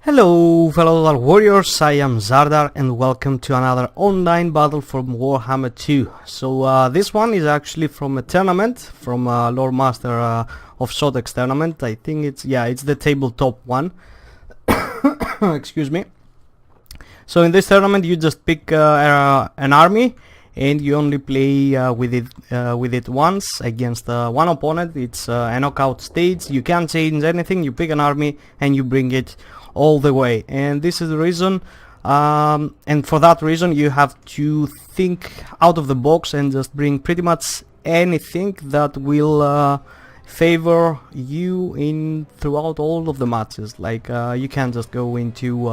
Hello fellow warriors, I am Zardar and welcome to another online battle from Warhammer 2. So this one is actually from a tournament, from Lore Master of Sodex tournament. I think it's the tabletop one. Excuse me. So in this tournament you just pick an army and you only play with it once against one opponent. It's a knockout stage. You can't change anything. You pick an army and you bring it all the way, and this is the reason, and for that reason you have to think out of the box and just bring pretty much anything that will favor you in throughout all of the matches. Like you can't just go into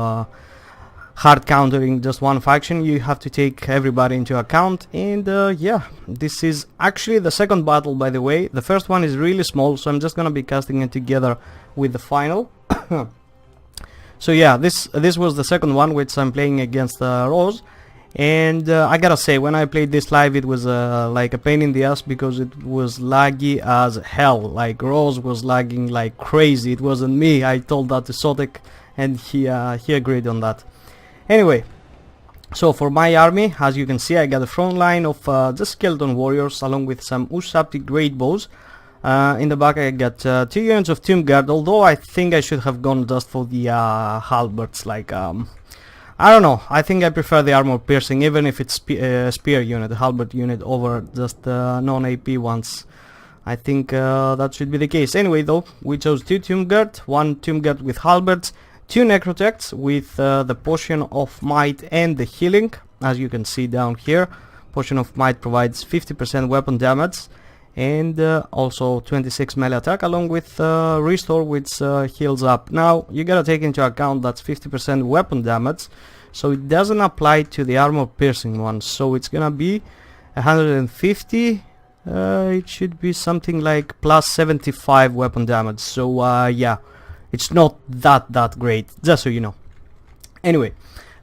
hard countering just one faction. You have to take everybody into account, and yeah, this is actually the second battle, by the way. The first one is really small, so I'm just gonna be casting it together with the final. So yeah, this was the second one, which I'm playing against Rose, and I gotta say, when I played this live it was like a pain in the ass because it was laggy as hell. Like Rose was lagging like crazy. It wasn't me. I told that to Sotek and he agreed on that. Anyway, so for my army, as you can see, I got a front line of just skeleton warriors along with some Ushabti great bows. In the back I got 2 units of Tomb Guard, although I think I should have gone just for the halberds. Like I don't know, I think I prefer the armor piercing, even if it's spear unit, halberd unit, over just non-AP ones. I think that should be the case. Anyway though, we chose 2 Tomb Guard, 1 Tomb Guard with halberds, 2 Necrotects with the Potion of Might and the healing. As you can see down here, Potion of Might provides 50% weapon damage, and also 26 melee attack, along with restore, which heals up. Now you gotta take into account that's 50% weapon damage, so it doesn't apply to the armor piercing one. So it's gonna be 150. It should be something like plus 75 weapon damage. So yeah, it's not that great, just so you know. Anyway,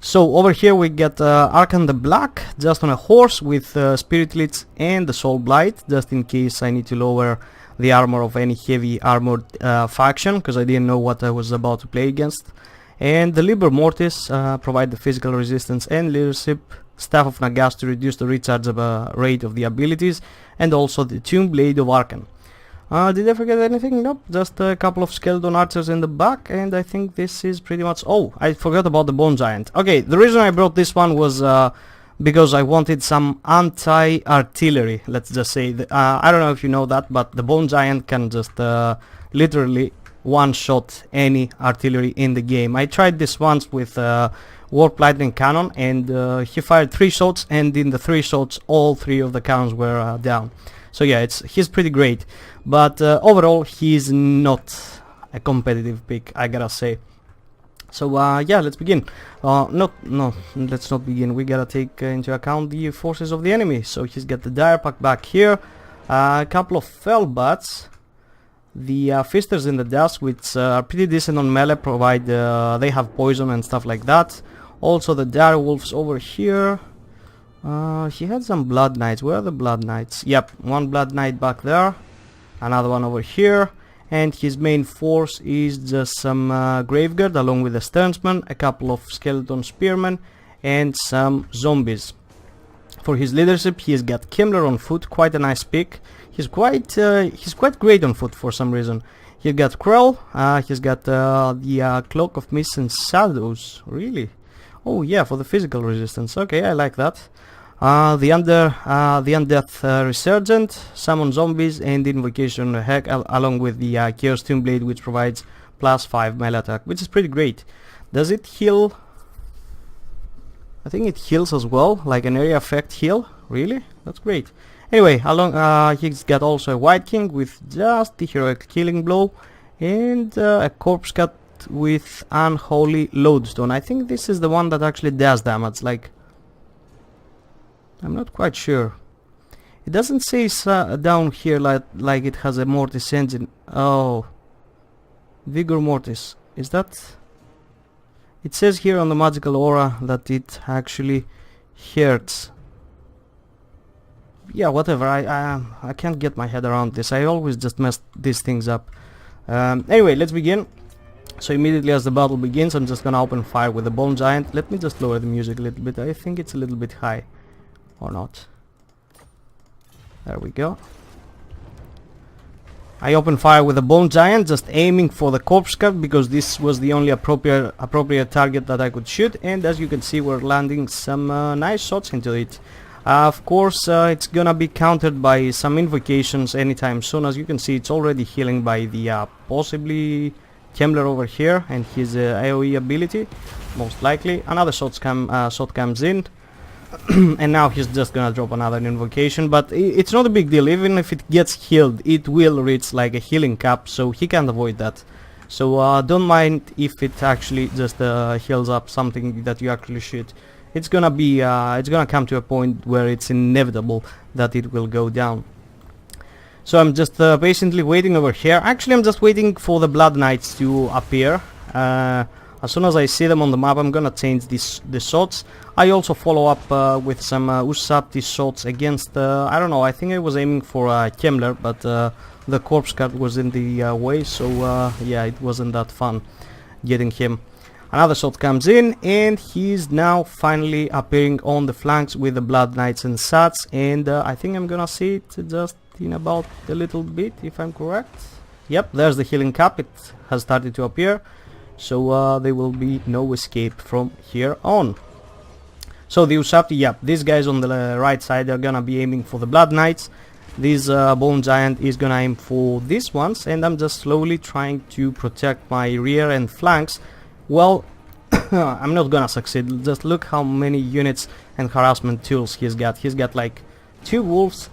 so over here we get Arkan the Black, just on a horse with Spirit Leech and the Soul Blight, just in case I need to lower the armor of any heavy armored faction, because I didn't know what I was about to play against. And the Liber Mortis provide the physical resistance and leadership, Staff of Nagas to reduce the recharge rate of the abilities, and also the Tomb Blade of Arkan. Did I forget anything? Nope, just a couple of skeleton archers in the back, and I think this is pretty much... Oh, I forgot about the Bone Giant. Okay, the reason I brought this one was because I wanted some anti-artillery, let's just say. I don't know if you know that, but the Bone Giant can just literally one-shot any artillery in the game. I tried this once with Warp Lightning Cannon, and he fired 3 shots, and in the 3 shots all 3 of the cannons were down. So yeah, he's pretty great, but overall he's not a competitive pick, I gotta say. So yeah, let's begin. No, let's not begin. We gotta take into account the forces of the enemy. So he's got the Dire Pack back here, a couple of Fellbats, the Fisters in the Dust, which are pretty decent on melee, provide they have poison and stuff like that. Also the Dire Wolves over here. He had some Blood Knights. Where are the Blood Knights? Yep, one Blood Knight back there, another one over here, and his main force is just some Graveguard along with the Sternsman, a couple of Skeleton Spearmen, and some Zombies. For his leadership, he's got Kimmler on foot, quite a nice pick. He's quite great on foot for some reason. He's got Krell, he's got the Cloak of Mist and Shadows, really? Oh yeah, for the physical resistance. Okay, I like that. The Undeath Resurgent, Summon Zombies, and Invocation Heck, along with the Chaos Tomb Blade, which provides plus 5 melee attack, which is pretty great. Does it heal? I think it heals as well, like an area effect heal. Really? That's great. Anyway, he's got also a White King with just the Heroic Killing Blow, and a Corpse Cut with Unholy Lodestone. I think this is the one that actually does damage, like... I'm not quite sure. It doesn't say down here like it has a Mortis engine. Oh, Vigor Mortis. Is that? It says here on the magical aura that it actually hurts. Yeah, whatever. I can't get my head around this. I always just mess these things up. Anyway, let's begin. So immediately as the battle begins, I'm just gonna open fire with the Bone Giant. Let me just lower the music a little bit. I think it's a little bit high. Or not. There we go. I open fire with the Bone Giant, just aiming for the corpse cart because this was the only appropriate target that I could shoot, and as you can see we're landing some nice shots into it. Of course it's gonna be countered by some invocations anytime soon. As you can see, it's already healing by the possibly Kemmler over here and his AoE ability, most likely. Another shot comes in. And now he's just gonna drop another invocation, but it's not a big deal. Even if it gets healed, it will reach like a healing cap, so he can't avoid that. So don't mind if it actually just heals up something that you actually shoot. It's gonna be it's gonna come to a point where it's inevitable that it will go down. So I'm just patiently waiting over here. Actually, I'm just waiting for the Blood Knights to appear. As soon as I see them on the map, I'm gonna change the shots. I also follow up with some Ushabti shots against, I don't know, I think I was aiming for Kemmler, but the corpse cart was in the way, so yeah, it wasn't that fun getting him. Another shot comes in, and he's now finally appearing on the flanks with the Blood Knights and Sats, and I think I'm gonna see it just in about a little bit, if I'm correct. Yep, there's the healing cap, it has started to appear. So there will be no escape from here on. So the Ushabti, yeah, these guys on the right side are gonna be aiming for the Blood Knights. This Bone Giant is gonna aim for these ones, and I'm just slowly trying to protect my rear and flanks. Well, I'm not gonna succeed. Just look how many units and harassment tools he's got. He's got like 2 wolves,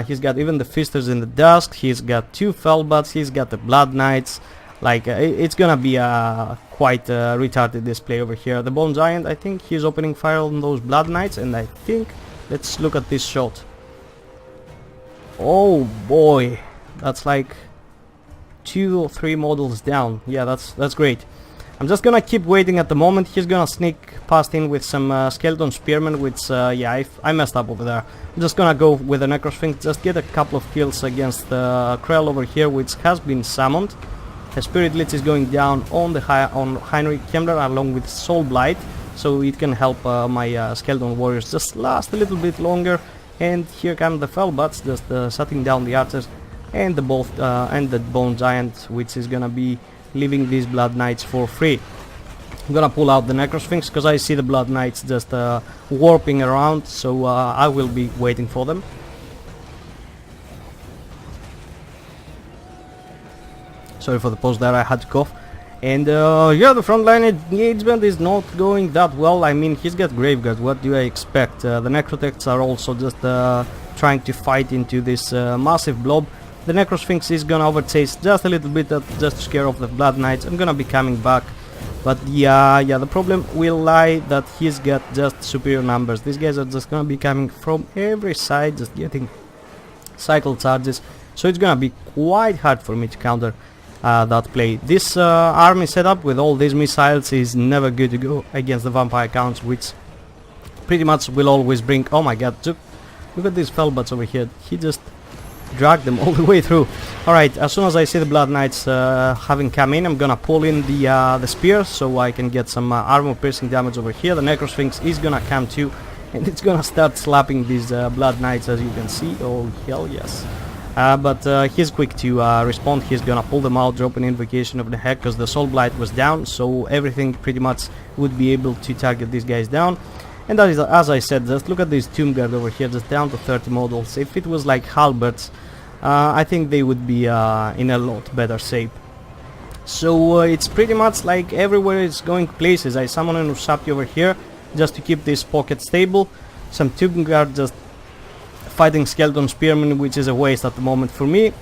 he's got even the Feasters in the Dusk, he's got 2 Felbats, he's got the Blood Knights. Like, it's gonna be quite a retarded display over here. The Bone Giant, I think he's opening fire on those Blood Knights, and I think, let's look at this shot. Oh boy, that's like 2 or 3 models down. Yeah, that's great. I'm just gonna keep waiting at the moment. He's gonna sneak past in with some Skeleton Spearmen, which, yeah, I messed up over there. I'm just gonna go with the Necrosphinx, just get a couple of kills against the Krell over here, which has been summoned. The Spirit Blitz is going down on Heinrich Kemmler along with Soul Blight, so it can help my Skeleton Warriors just last a little bit longer. And here come the Felbats, just shutting down the archers and the Bone Giant, which is gonna be leaving these Blood Knights for free. I'm gonna pull out the Necrosphinx because I see the Blood Knights just warping around, so I will be waiting for them. Sorry for the pause there, I had to cough. And yeah, the frontline engagement is not going that well. I mean, he's got Graveguard, what do I expect? The Necrotechs are also just trying to fight into this massive blob. The Necrosphinx is gonna overchase just a little bit, just to scare off the Blood Knights. I'm gonna be coming back. But yeah, the problem will lie that he's got just superior numbers. These guys are just gonna be coming from every side, just getting cycle charges. So it's gonna be quite hard for me to counter that play. This army setup with all these missiles is never good to go against the vampire counts, which pretty much will always bring... Oh my god, look at these Felbats over here. He just dragged them all the way through. Alright, as soon as I see the Blood Knights having come in, I'm gonna pull in the spear so I can get some armor piercing damage over here. The Necrosphinx is gonna come too, and it's gonna start slapping these Blood Knights, as you can see. Oh hell yes. But he's quick to respond. He's gonna pull them out, drop an invocation of the heck, because the Soul Blight was down, so everything pretty much would be able to target these guys down. And that is, as I said, just look at this Tomb Guard over here, just down to 30 models. If it was like halberds, I think they would be in a lot better shape. So it's pretty much like everywhere it's going places. I summon an Ushabti over here just to keep this pocket stable. Some Tomb Guard just fighting Skeleton Spearmen, which is a waste at the moment for me.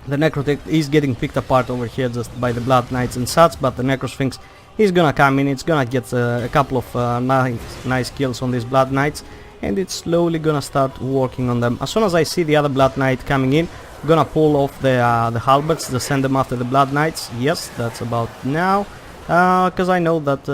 The Necrotech is getting picked apart over here just by the Blood Knights and such, but the Necrosphinx is gonna come in. It's gonna get a couple of nice kills on these Blood Knights, and it's slowly gonna start working on them. As soon as I see the other Blood Knight coming in, I'm gonna pull off the halberds, just send them after the Blood Knights. Yes, that's about now, because I know that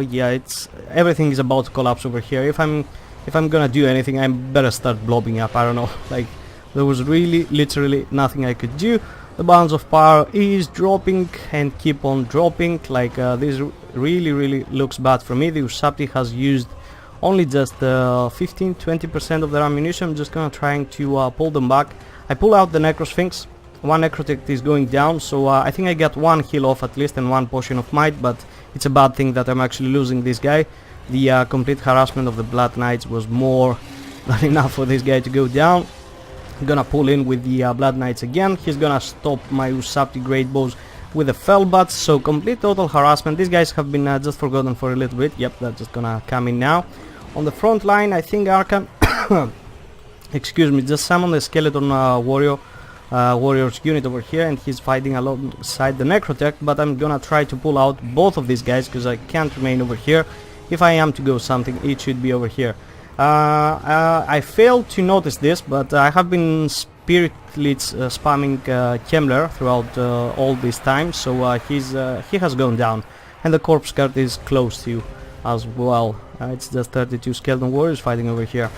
yeah, it's everything is about to collapse over here. If I'm gonna do anything, I better start blobbing up. I don't know, like there was really literally nothing I could do. The balance of power is dropping and keep on dropping. Like this really looks bad for me. The Ushabti has used only just 15-20% of their ammunition. I'm just gonna trying to pull them back. I pull out the Necrosphinx. One Necrotect is going down, so I think I got one heal off at least and one potion of might, but it's a bad thing that I'm actually losing this guy. The complete harassment of the Blood Knights was more than enough for this guy to go down. I'm gonna pull in with the Blood Knights again. He's gonna stop my Ushabti Great Bows with the Fell Bats, so complete total harassment. These guys have been just forgotten for a little bit. Yep, that's just gonna come in now. On the front line, I think Arkan excuse me, just summoned the Skeleton Warriors unit over here, and he's fighting alongside the Necrotech, but I'm gonna try to pull out both of these guys because I can't remain over here. If I am to go something, it should be over here. I failed to notice this, but I have been Spirit Leads spamming Kemmler throughout all this time, so he has gone down, and the Corpse Guard is close to as well. It's just 32 Skeleton Warriors fighting over here.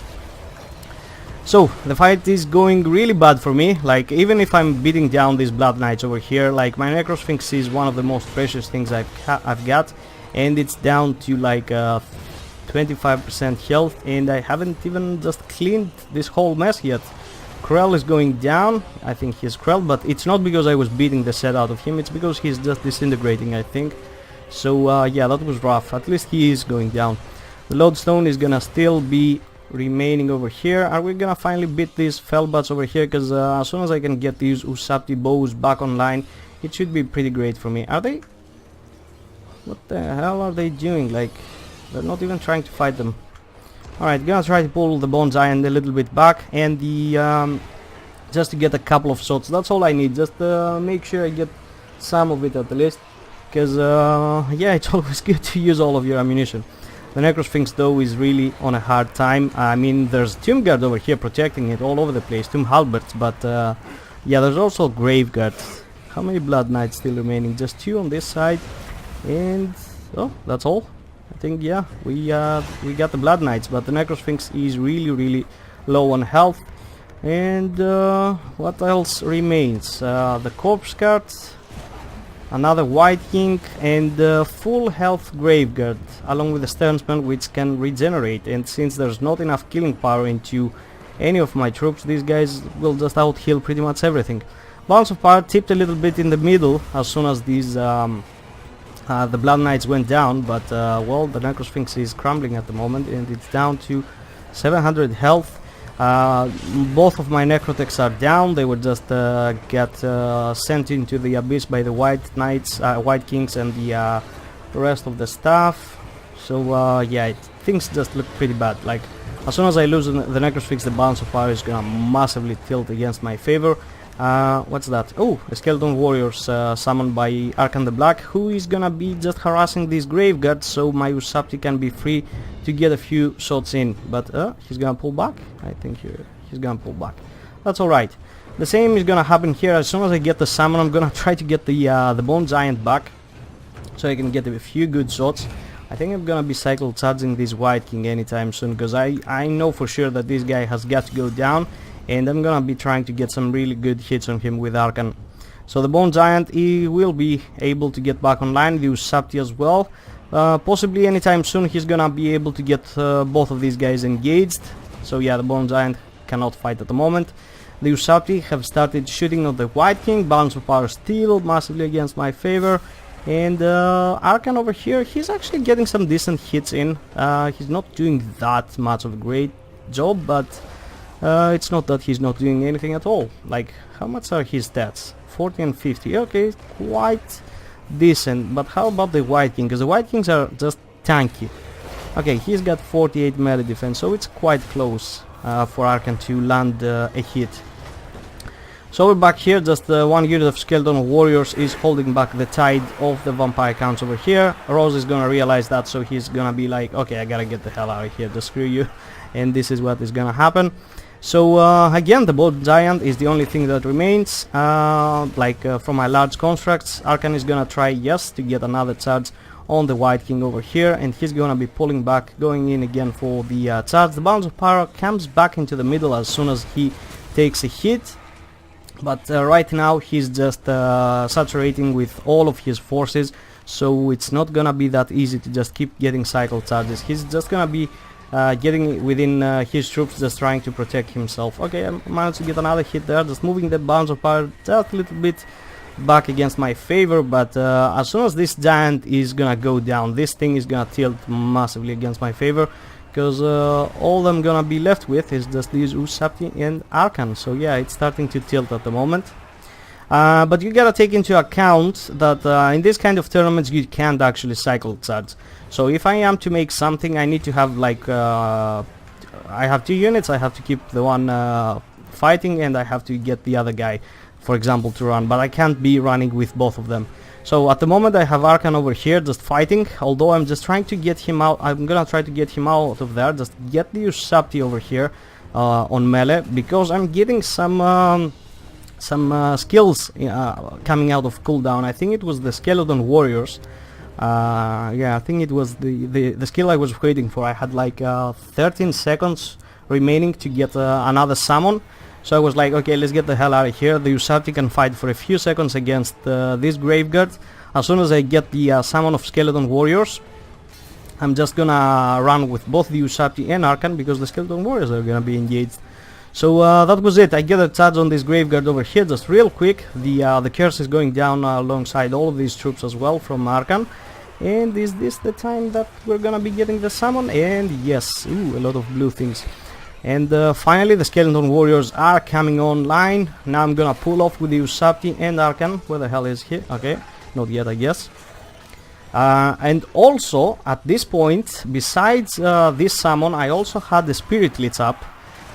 So the fight is going really bad for me. Like, even if I'm beating down these Blood Knights over here, like my Necrosphinx is one of the most precious things I've got, and it's down to like 25% health, and I haven't even just cleaned this whole mess yet. Krell is going down. I think he's Krell, but it's not because I was beating the set out of him, it's because he's just disintegrating, I think. So yeah, that was rough. At least he is going down. The Lodestone is gonna still be remaining over here. Are we gonna finally beat these Fellbats over here? Because as soon as I can get these Ushabti bows back online, it should be pretty great for me. Are they? What the hell are they doing? Like, they're not even trying to fight them. Alright, gonna try to pull the Bone Giant a little bit back, and the just to get a couple of shots. That's all I need. Just make sure I get some of it at least, because yeah, it's always good to use all of your ammunition. The Necrosphinx though is really on a hard time. I mean, there's Tomb Guard over here protecting it all over the place, Tomb Halberds, but yeah, there's also Grave Guard. How many Blood Knights still remaining? Just 2 on this side, and oh, that's all. I think, yeah, we got the Blood Knights, but the Necrosphinx is really low on health. And what else remains? The Corpse Guard, another White King, and full health Graveguard, along with the Sternsman, which can regenerate. And since there's not enough killing power into any of my troops, these guys will just out-heal pretty much everything. Balance of power tipped a little bit in the middle as soon as these the Blood Knights went down, but well, the Necrosphinx is crumbling at the moment, and it's down to 700 health. Both of my Necrotechs are down. They were just get sent into the abyss by the White Knights, White Kings, and the rest of the staff. So yeah, things just look pretty bad. Like, as soon as I lose the Necrosphinx, the balance of power is gonna massively tilt against my favor. What's that? Oh, a Skeleton Warriors summoned by Arkan the Black, who is gonna be just harassing these Graveguards, so my Ushabti can be free to get a few shots in. But he's gonna pull back. I think he's gonna pull back. That's alright. The same is gonna happen here. As soon as I get the summon, I'm gonna try to get the Bone Giant back, so I can get a few good shots. I think I'm gonna be cycle charging this White King anytime soon, because I know for sure that this guy has got to go down, and I'm gonna be trying to get some really good hits on him with Arkan. So the Bone Giant, he will be able to get back online, the Ushabti as well. Possibly anytime soon he's gonna be able to get both of these guys engaged. So yeah, the Bone Giant cannot fight at the moment. The Ushabti have started shooting at the White King. Balance of power still massively against my favor. And Arkan over here, he's actually getting some decent hits in. He's not doing that much of a great job, but it's not that he's not doing anything at all. Like, how much are his stats? 40 and 50. Okay, quite decent. But how about the White King? Because the White Kings are just tanky. Okay, he's got 48 melee defense, so it's quite close for Arkan to land a hit. So we're back here. Just one unit of Skeleton Warriors is holding back the tide of the Vampire Counts over here. Rose is gonna realize that, so he's gonna be like, okay, I gotta get the hell out of here, just screw you. And this is what is gonna happen. So again, the Bone Giant is the only thing that remains. From my large constructs, Arkan is gonna try, yes, to get another charge on the White King over here, and he's gonna be pulling back, going in again for the charge. The balance of power comes back into the middle as soon as he takes a hit. but right now he's just saturating with all of his forces, so it's not gonna be that easy to just keep getting cycle charges. He's just gonna be getting within his troops, just trying to protect himself. Okay, I managed to get another hit there, just moving the bounce of power just a little bit back against my favor, but as soon as this giant is gonna go down, this thing is gonna tilt massively against my favor, because all I'm gonna be left with is just these Ushabti and Arkan. So yeah, it's starting to tilt at the moment. But you gotta take into account that in this kind of tournaments you can't actually cycle charge. So if I am to make something, I need to have like I have 2 units, I have to keep the one fighting, and I have to get the other guy, for example, to run, but I can't be running with both of them. So at the moment I have Arkan over here just fighting, although I'm just trying to get him out. I'm gonna try to get him out of there, just get the Ushabti over here on melee, because I'm getting some skills coming out of cooldown. I think it was the Skeleton Warriors. Yeah, I think it was the skill I was waiting for. I had like 13 seconds remaining to get another summon. So I was like, okay, let's get the hell out of here. The Ushabti can fight for a few seconds against this Graveguard. As soon as I get the summon of Skeleton Warriors, I'm just gonna run with both the Ushabti and Arkan, because the Skeleton Warriors are gonna be engaged. So that was it. I get a charge on this Graveguard over here just real quick. The curse is going down alongside all of these troops as well from Arkan. And is this the time that we're gonna be getting the summon? And yes, ooh, a lot of blue things. And finally the Skeleton Warriors are coming online. Now I'm gonna pull off with the Ushabti and Arkan. Where the hell is he? Okay, not yet, I guess. And also at this point, besides this summon, I also had the Spirit Leech up,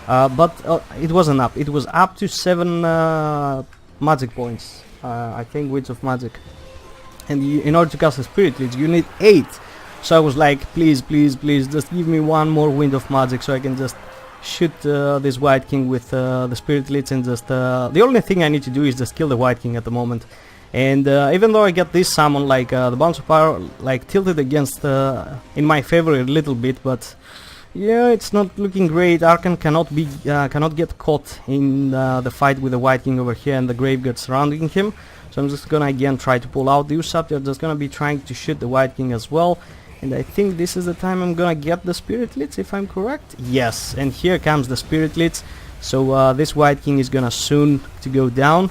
but it wasn't up. It was up to 7 magic points, I think, Wits of Magic. And in order to cast a Spirit Leech you need 8. So I was like, please, please, please, just give me one more Wind of Magic so I can just shoot this White King with the Spirit Leech, and just the only thing I need to do is just kill the White King at the moment. And even though I get this summon, like the bounce of power like tilted against in my favor a little bit, but yeah, it's not looking great. Arkan cannot get caught in the fight with the White King over here and the Graveguard surrounding him. So I'm just gonna again try to pull out the Ushabti. I'm just gonna be trying to shoot the White King as well. And I think this is the time I'm gonna get the Spirit Leech, if I'm correct. Yes, and here comes the Spirit Leech. So this White King is gonna soon to go down.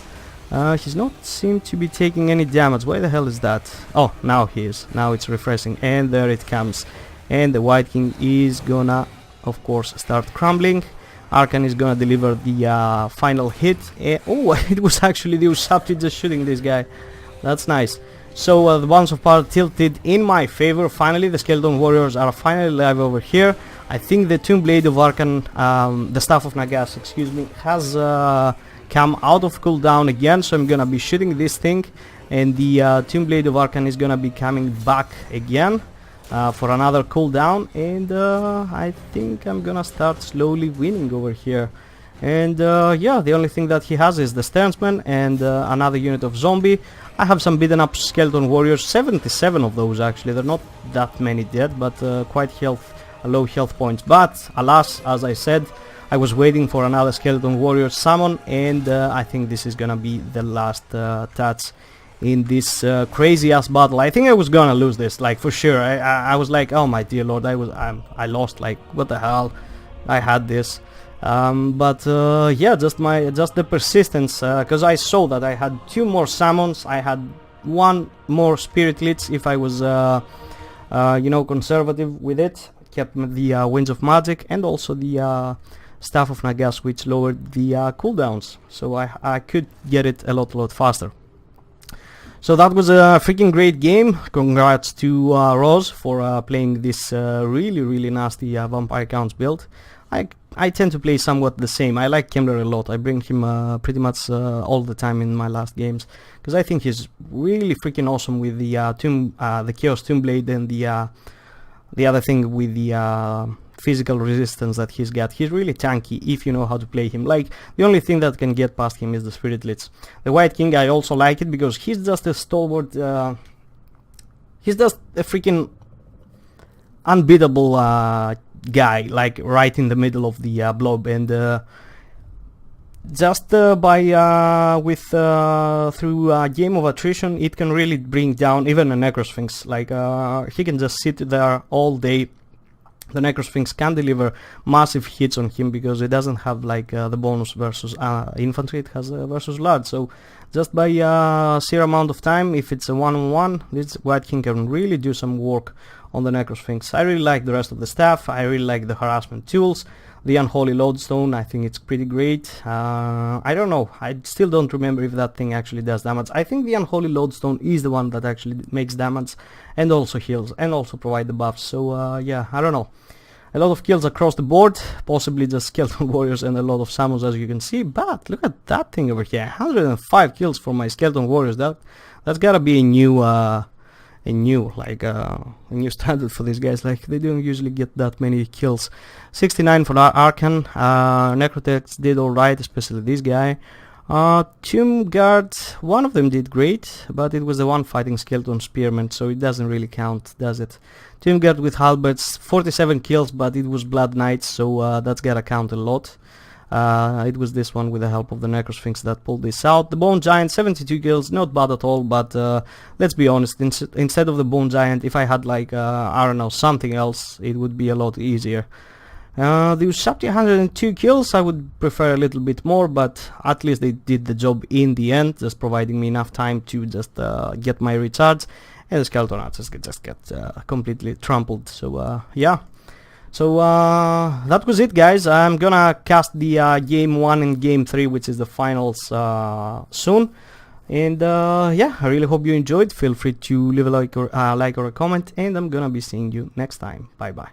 He's not seem to be taking any damage. Why the hell is that? Oh, now he is. Now it's refreshing, and there it comes. And the White King is gonna, of course, start crumbling. Arkan is gonna deliver the final hit. Oh, it was actually the Ushabti just shooting this guy. That's nice. So the bounce of power tilted in my favor. Finally, the Skeleton Warriors are finally alive over here. I think the Tomb Blade of Arkan, the Staff of Nagas, excuse me, has come out of cooldown again. So I'm gonna be shooting this thing, and the Tomb Blade of Arkan is gonna be coming back again for another cooldown. And I think I'm gonna start slowly winning over here. And yeah, the only thing that he has is the Sternsman and another unit of zombie. I have some beaten up Skeleton Warriors, 77 of those actually. They're not that many dead, but quite low health points. But alas, as I said, I was waiting for another Skeleton Warrior summon, and I think this is gonna be the last touch in this crazy ass battle. I think I was gonna lose this, like for sure. I was like, oh my dear lord, I lost, like what the hell, I had this. But yeah, just the persistence, because I saw that I had 2 more summons. I had 1 more Spirit Leech if I was you know, conservative with it. Kept the Winds of Magic, and also the Staff of Nagas, which lowered the cooldowns, so I could get it a lot faster. So that was a freaking great game. Congrats to Rose for playing this really nasty Vampire Counts build. I tend to play somewhat the same. I like Kemler a lot. I bring him pretty much all the time in my last games, because I think he's really freaking awesome with the the Chaos Tomb Blade, and the other thing with the physical resistance that he's got. He's really tanky if you know how to play him. Like, the only thing that can get past him is the Spirit Leech. The White King, I also like it because he's just a stalwart, he's just a freaking unbeatable guy, like right in the middle of the blob. And just through a game of attrition, it can really bring down even a Necrosphinx. Like he can just sit there all day. The Necrosphinx can deliver massive hits on him because it doesn't have like the bonus versus infantry, it has versus large. So just by sheer amount of time, if it's a one-on-one, this White King can really do some work on the Necrosphinx. I really like the rest of the staff. I really like the harassment tools. The Unholy Lodestone, I think it's pretty great. I don't know, I still don't remember if that thing actually does damage. I think the Unholy Lodestone is the one that actually makes damage and also heals and also provide the buffs. So yeah, I don't know. A lot of kills across the board, possibly just Skeleton Warriors and a lot of Summons, as you can see. But look at that thing over here, 105 kills for my Skeleton Warriors. That's gotta be a new standard for these guys. Like, they don't usually get that many kills. 69 for Arcan. Necrotex did alright, especially this guy. Tomb Guard, one of them did great, but it was the one fighting Skeleton Spearman, so it doesn't really count, does it? Tomb Guard with Halberds, 47 kills, but it was Blood Knights, so that's gotta count a lot. It was this one with the help of the Necrosphinx that pulled this out. The Bone Giant, 72 kills, not bad at all, but let's be honest, instead of the Bone Giant, if I had like, I don't know, something else, it would be a lot easier. The Ushabti, 102 kills, I would prefer a little bit more, but at least they did the job in the end, just providing me enough time to just get my recharge, and the Skeleton Archers just get completely trampled, so yeah. So that was it, guys. I'm gonna cast the game 1 and game 3, which is the finals, soon. And yeah, I really hope you enjoyed. Feel free to leave a like or a comment, and I'm gonna be seeing you next time. Bye bye.